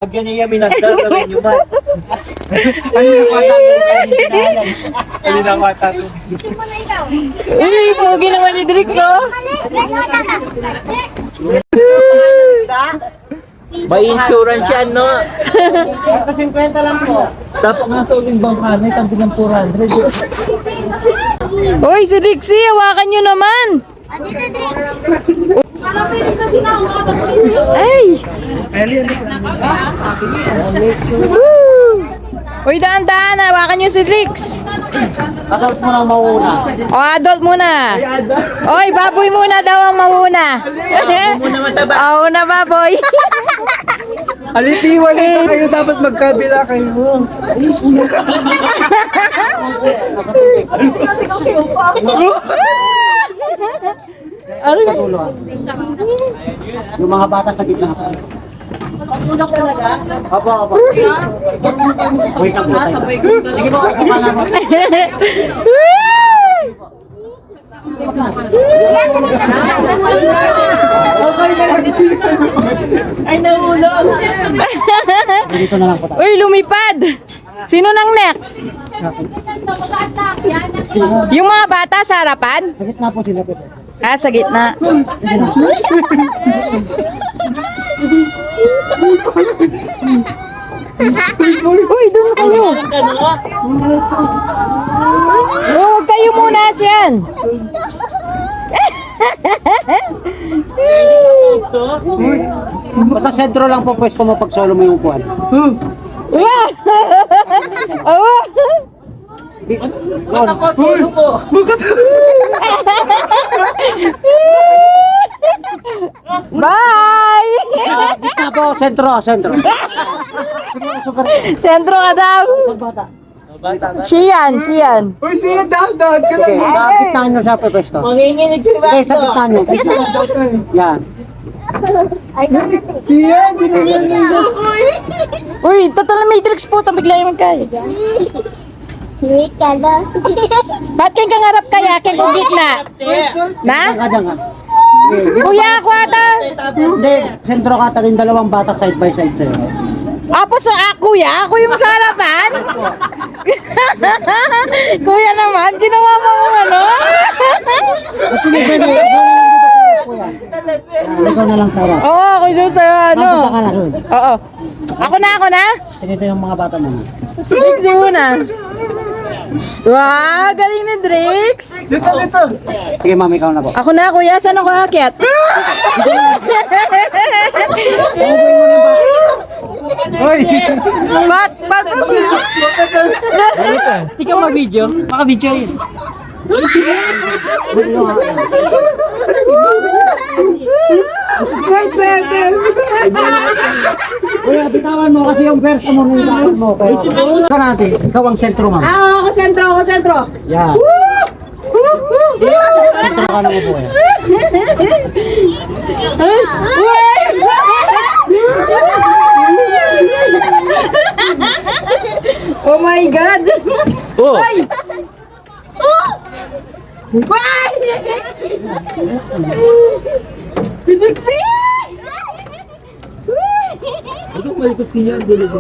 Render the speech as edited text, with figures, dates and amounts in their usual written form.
Pagyan niya minagda, gawin niyo man. Ano na kwata ko kayo sinalan? Ano na kwata ko? Uy, pogi naman ni Drix, oh. May insurance yan, no? Kasi 50 lang po. Dapat nga sa uling bangka na, tanti ng 400. Uy, si Drixie, hawakan nyo naman. Ay! Woo! Uy, daan-daan, hawakan nyo si Drix. Adult mo lang mauuna. O, adult muna. Oy, baboy muna daw ang mauna. Muna mataba. Oo na, baboy. Alitiwalita kayo, dapat magkabila kayo. Sa dulo. Yung mga bata sa gitna. Pagulong talaga? Apo. Wait lang po tayo. Sige po, kasama na po. Ay, nahulog! Dito na lang po tayo. Uy, lumipad. Sino nang next? Yung mga bata sa harapan? Sa gitna po sila po. Ah, sa gitna. Uy, doon kayo. Huwag kayo muna siyan. Basta sentro lang po pwesto mo pag solo mo yung upuan. Wow! Oh! Ba't ako solo po? Bye! Gitna po, sentro. Sentro ka daw. Bata. Siyan. Uy, siya daw ka Okay, sa gitna nyo siya po pwesto. Manginginig si Okay, sa gitna nyo. Yan. Siya, Uy, total matrix po. Bigla yung magkaya. Wait ka na. Ba't kayong kangarap kaya? Kaya kong gitna? Na? Diyan ka. Kuya, ako ata. Hindi, sentro ka tayo yung dalawang bata side by side sa'yo. Apo sa kuya? Ako yung sa harapan? Kuya naman, ginawa mo kung ano? Sige, pwede. Ikaw na lang sa harap. Oo, ako yung sa ano. Mabita ka na rin. Oo. Ako na? Ito yung mga bata mo. Sige muna. Wow, galing ni Drix. Dito. Sige, ma'am, ikaw na po. Ako na, kuya. Saan ako aakyat? Uy! Ba't? Ikaw mag-video? Maka-video yun. Kuya, bitawan mo kasi yung verso mo nung bitawan mo. Ikaw natin, ikaw ang sentro, ma'am. Ako sentro. Yan. Sentro ka na mo po. Oh my God! Oh! Ay! Ay! Si Dixie! Ito malikot siya, gulo ko.